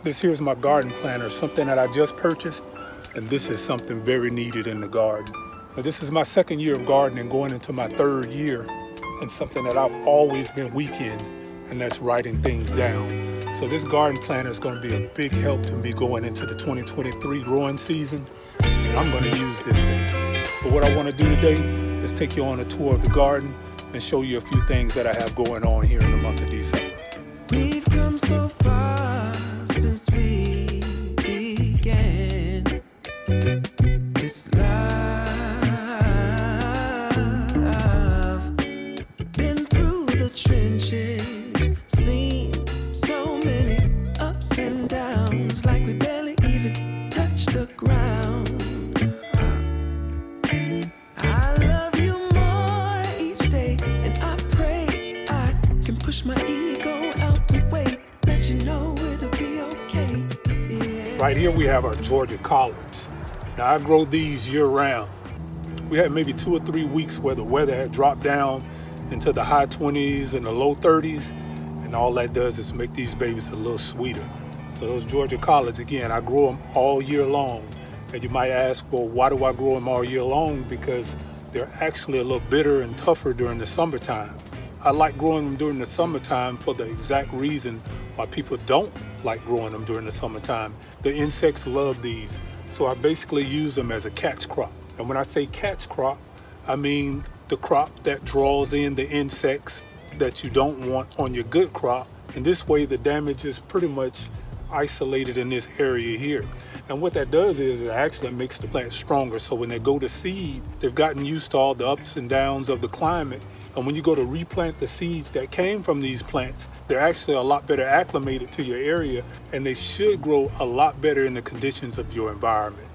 This here's my garden planter, something that I just purchased, and this is something very needed in the garden. Now, this is my second year of gardening, going into my third year, and something that I've always been weak in, and that's writing things down. So this garden planter is going to be a big help to me going into the 2023 growing season, and I'm going to use this thing. But what I want to do today is take you on a tour of the garden and show you a few things that I have going on here in the month of December. We've come so far since we began this love. Been through the trenches, seen so many ups and downs, like we barely even touched the ground. I love you more each day, and I pray I can push my ego out the way, let you know it'll be okay. Yeah. Right here we have our Georgia collards. Now I grow these year round. We had maybe 2 or 3 weeks where the weather had dropped down into the high 20s and the low 30s, and all that does is make these babies a little sweeter. So those Georgia collards, again, I grow them all year long. And you might ask, well, why do I grow them all year long? Because they're actually a little bitter and tougher during the summertime. I like growing them during the summertime for the exact reason why people don't like growing them during the summertime. The insects love these. So I basically use them as a catch crop. And when I say catch crop, I mean the crop that draws in the insects that you don't want on your good crop. And this way the damage is pretty much isolated in this area here. And what that does is it actually makes the plant stronger. So when they go to seed, they've gotten used to all the ups and downs of the climate. And when you go to replant the seeds that came from these plants, they're actually a lot better acclimated to your area, and they should grow a lot better in the conditions of your environment.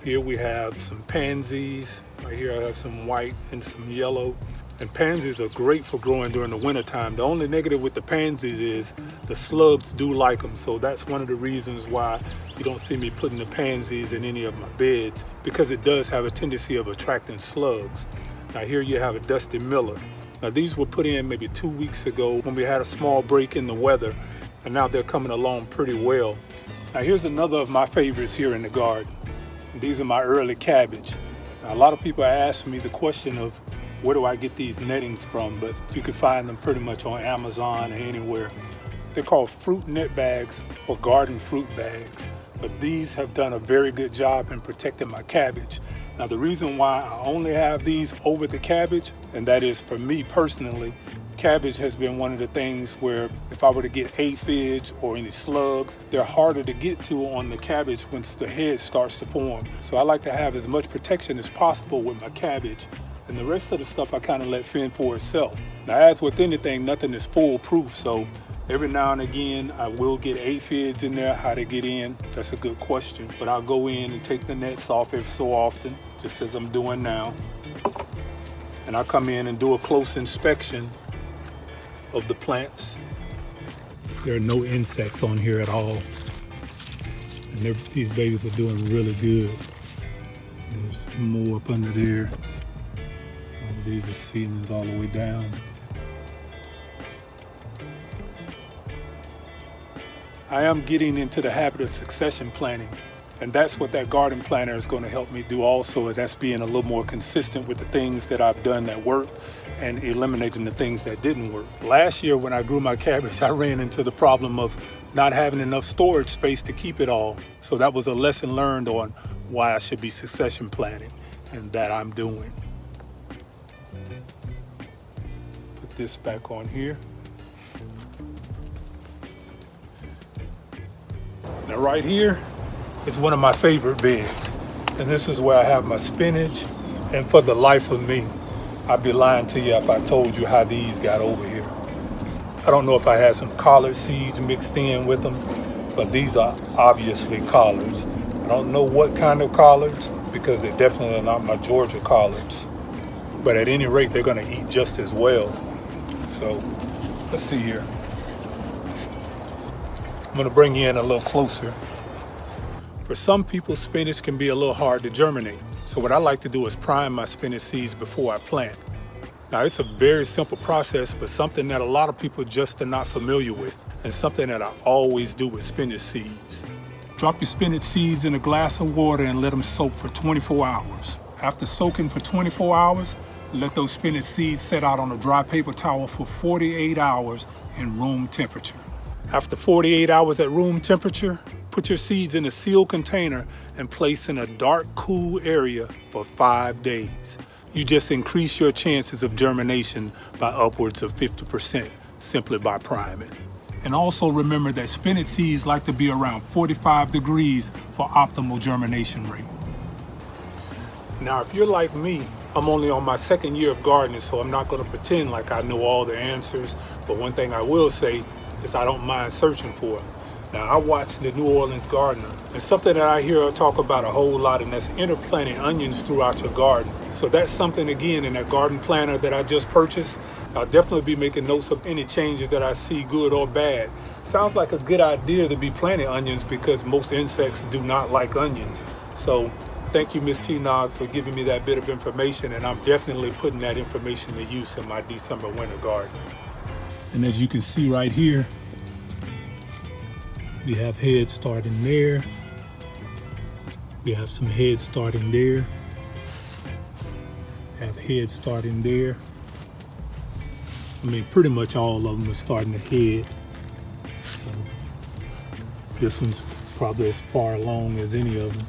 Here we have some pansies. Right here I have some white and some yellow. And pansies are great for growing during the wintertime. The only negative with the pansies is the slugs do like them. So that's one of the reasons why you don't see me putting the pansies in any of my beds, because it does have a tendency of attracting slugs. Now here you have a Dusty Miller. Now these were put in maybe 2 weeks ago when we had a small break in the weather, and now they're coming along pretty well. Now here's another of my favorites here in the garden. These are my early cabbage. Now, a lot of people ask me the question of where do I get these nettings from, but you can find them pretty much on Amazon or anywhere. They're called fruit net bags or garden fruit bags, but these have done a very good job in protecting my cabbage. Now the reason why I only have these over the cabbage, and that is for me personally, cabbage has been one of the things where if I were to get aphids or any slugs, they're harder to get to on the cabbage once the head starts to form. So I like to have as much protection as possible with my cabbage. And the rest of the stuff I kind of let fend for itself. Now, as with anything, nothing is foolproof. So every now and again, I will get aphids in there. How to get in, that's a good question. But I'll go in and take the nets off every so often, just as I'm doing now. And I'll come in and do a close inspection of the plants. There are no insects on here at all. And these babies are doing really good. There's more up under there. These are seedlings all the way down. I am getting into the habit of succession planting, and that's what that garden planter is going to help me do also, and that's being a little more consistent with the things that I've done that work and eliminating the things that didn't work. Last year when I grew my cabbage, I ran into the problem of not having enough storage space to keep it all. So that was a lesson learned on why I should be succession planting, and that I'm doing. Put this back on here. Now right here is one of my favorite beds. And this is where I have my spinach. And for the life of me, I'd be lying to you if I told you how these got over here. I don't know if I had some collard seeds mixed in with them, but these are obviously collards. I don't know what kind of collards, because they're definitely not my Georgia collards. But at any rate, they're gonna eat just as well. So let's see here. I'm gonna bring you in a little closer. For some people, spinach can be a little hard to germinate. So what I like to do is prime my spinach seeds before I plant. Now it's a very simple process, but something that a lot of people just are not familiar with. and something that I always do with spinach seeds. Drop your spinach seeds in a glass of water and let them soak for 24 hours. After soaking for 24 hours, let those spinach seeds set out on a dry paper towel for 48 hours in room temperature. After 48 hours at room temperature, put your seeds in a sealed container and place in a dark, cool area for 5 days. You just increase your chances of germination by upwards of 50% simply by priming. And also remember that spinach seeds like to be around 45 degrees for optimal germination rate. Now, if you're like me, I'm only on my second year of gardening, so I'm not going to pretend like I know all the answers. But one thing I will say is I don't mind searching for them. Now, I watch the New Orleans Gardener, and something that I hear her talk about a whole lot, and that's interplanting onions throughout your garden. So that's something, again, in that garden planner that I just purchased. I'll definitely be making notes of any changes that I see, good or bad. Sounds like a good idea to be planting onions because most insects do not like onions. So thank you, Ms. T-Nog, for giving me that bit of information, and I'm definitely putting that information to use in my December winter garden. And as you can see right here, we have heads starting there. We have some heads starting there. We have heads starting there. I mean, pretty much all of them are starting to head. So this one's probably as far along as any of them.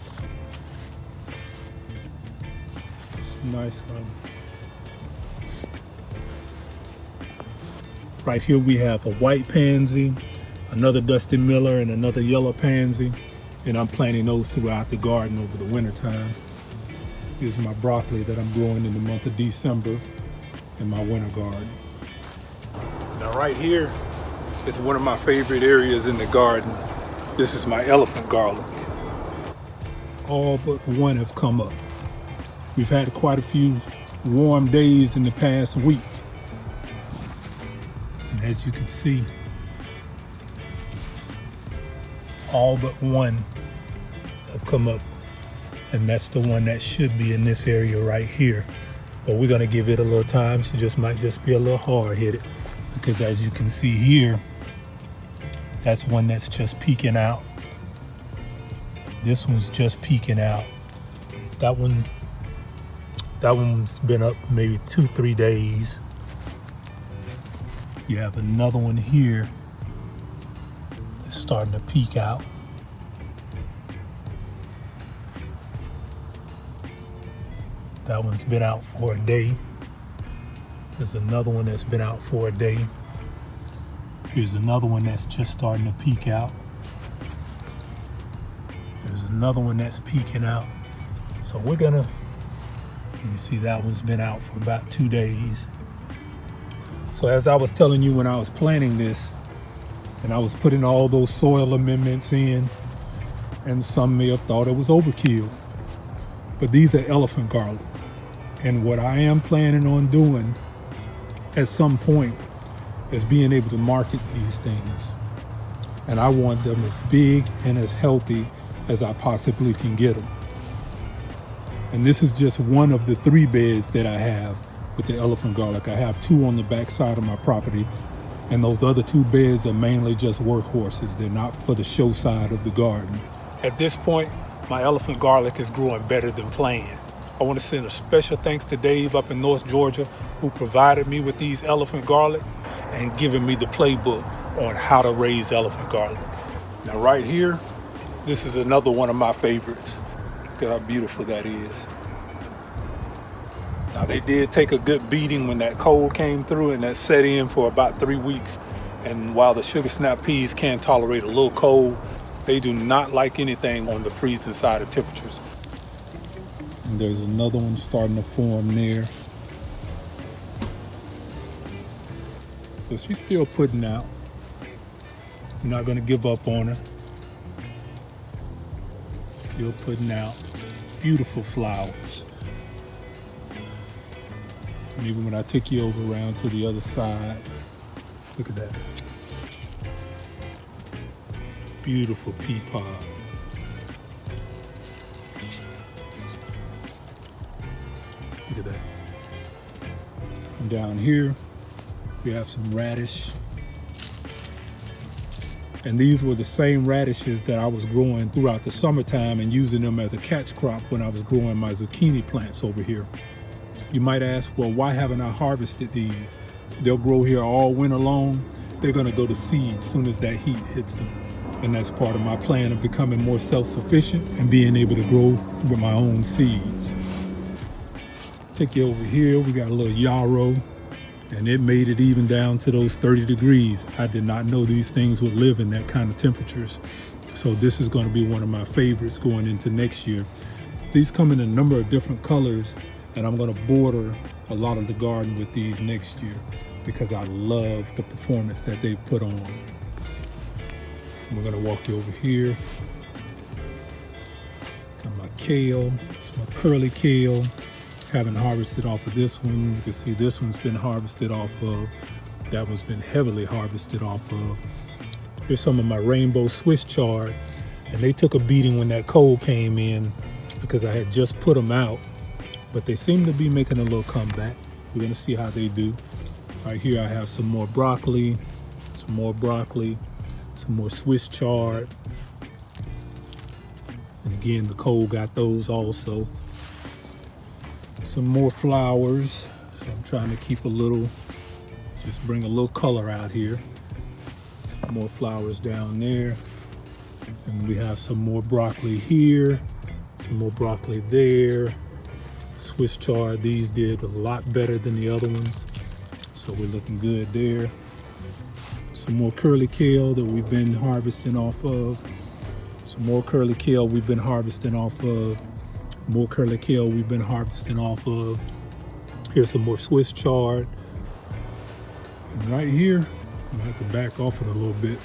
It's a nice one. Right here we have a white pansy, another Dusty Miller, and another yellow pansy. And I'm planting those throughout the garden over the winter time. Here's my broccoli that I'm growing in the month of December in my winter garden. Now right here is one of my favorite areas in the garden. This is my elephant garlic. All but one have come up. We've had quite a few warm days in the past week. And as you can see, all but one have come up, and that's the one that should be in this area right here. But we're gonna give it a little time. She might just be a little hard-headed, because as you can see here, that's one that's just peeking out. This one's just peeking out. That one's been up maybe 2-3 days. You have another one here that's starting to peek out. That one's been out for a day. There's another one that's been out for a day. Here's another one that's just starting to peek out. There's another one that's peeking out. So we're gonna, you see that one's been out for about 2 days. So as I was telling you when I was planting this, and I was putting all those soil amendments in, and some may have thought it was overkill, but these are elephant garlic. And what I am planning on doing at some point is being able to market these things. And I want them as big and as healthy as I possibly can get them. And this is just one of the 3 beds that I have with the elephant garlic. I have 2 on the back side of my property, and those other 2 beds are mainly just workhorses. They're not for the show side of the garden. At this point, my elephant garlic is growing better than planned. I want to send a special thanks to Dave up in North Georgia, who provided me with these elephant garlic and given me the playbook on how to raise elephant garlic. Now right here, this is another one of my favorites. Look at how beautiful that is. Now they did take a good beating when that cold came through, and that set in for about 3 weeks. And while the sugar snap peas can tolerate a little cold, they do not like anything on the freezing side of temperatures. And there's another one starting to form there. So she's still putting out. I'm not gonna give up on her. Still putting out beautiful flowers. And even when I took you over around to the other side, look at that. Beautiful pea pod. Look at that. And down here, we have some radish. And these were the same radishes that I was growing throughout the summertime and using them as a catch crop when I was growing my zucchini plants over here. You might ask, well, why haven't I harvested these? They'll grow here all winter long. They're gonna go to seed as soon as that heat hits them. And that's part of my plan of becoming more self-sufficient and being able to grow with my own seeds. Take you over here, we got a little yarrow, and it made it even down to those 30 degrees. I did not know these things would live in that kind of temperatures. So this is gonna be one of my favorites going into next year. These come in a number of different colors, and I'm gonna border a lot of the garden with these next year because I love the performance that they've put on. We're gonna walk you over here. Got my kale, it's my curly kale. Haven't harvested off of this one. You can see this one's been harvested off of. That one's been heavily harvested off of. Here's some of my rainbow Swiss chard, and they took a beating when that cold came in because I had just put them out, but they seem to be making a little comeback. We're gonna see how they do. Right here I have some more broccoli, some more Swiss chard. And again, the cold got those also. Some more flowers. So I'm trying to keep a little, just bring a little color out here. Some more flowers down there. And we have some more broccoli here, some more broccoli there. Swiss chard, these did a lot better than the other ones. So we're looking good there. Some more curly kale that we've been harvesting off of. Some more curly kale we've been harvesting off of. More curly kale we've been harvesting off of. Here's some more Swiss chard. And right here, I'm gonna have to back off it a little bit.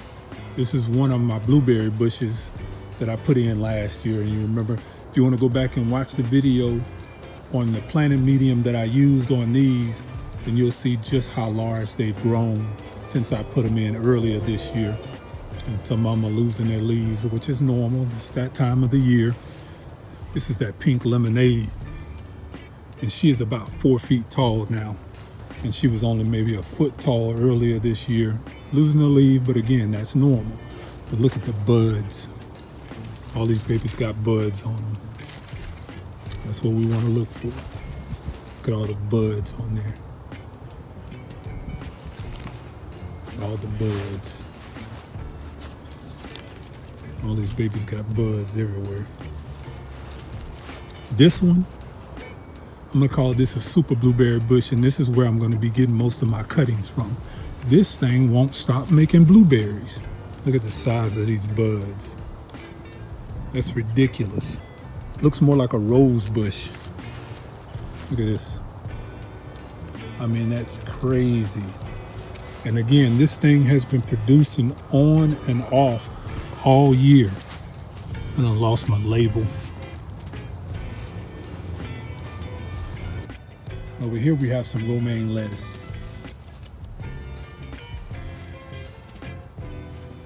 This is one of my blueberry bushes that I put in last year. And you remember, if you wanna go back and watch the video on the planting medium that I used on these, then you'll see just how large they've grown since I put them in earlier this year. And some of them are losing their leaves, which is normal. It's that time of the year. This is that pink lemonade. And she is about 4 feet tall now. And she was only maybe a foot tall earlier this year. Losing a leaf, but again, that's normal. But look at the buds. All these babies got buds on them. That's what we want to look for. Look at all the buds on there. All the buds. All these babies got buds everywhere. This one, I'm gonna call this a super blueberry bush, and this is where I'm gonna be getting most of my cuttings from. This thing won't stop making blueberries. Look at the size of these buds. That's ridiculous. Looks more like a rose bush. Look at this. I mean, that's crazy. And again, this thing has been producing on and off all year. And I lost my label. Over here we have some romaine lettuce.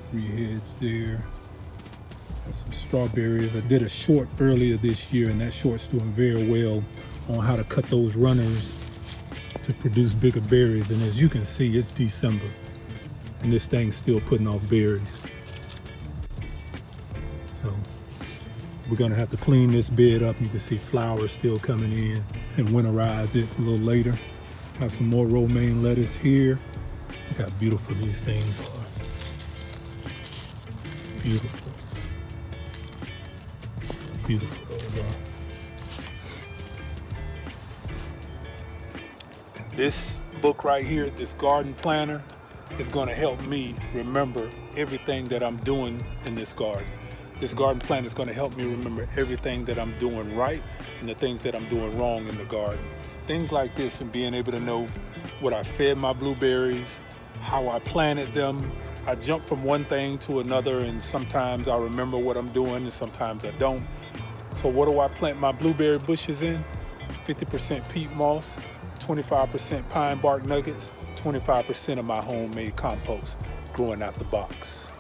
3 heads there. Got some strawberries. I did a short earlier this year, and that short's doing very well on how to cut those runners to produce bigger berries. And as you can see, it's December, and this thing's still putting off berries. So we're gonna have to clean this bed up. You can see flowers still coming in and winterize it a little later. Have some more romaine lettuce here. Look how beautiful these things are. It's beautiful. How beautiful those are. And this book right here, this garden planner, is gonna help me remember everything that I'm doing in this garden. This garden plan is going to help me remember everything that I'm doing right and the things that I'm doing wrong in the garden. Things like this, and being able to know what I fed my blueberries, how I planted them. I jump from one thing to another, and sometimes I remember what I'm doing and sometimes I don't. So what do I plant my blueberry bushes in? 50% peat moss, 25% pine bark nuggets, 25% of my homemade compost growing out the box.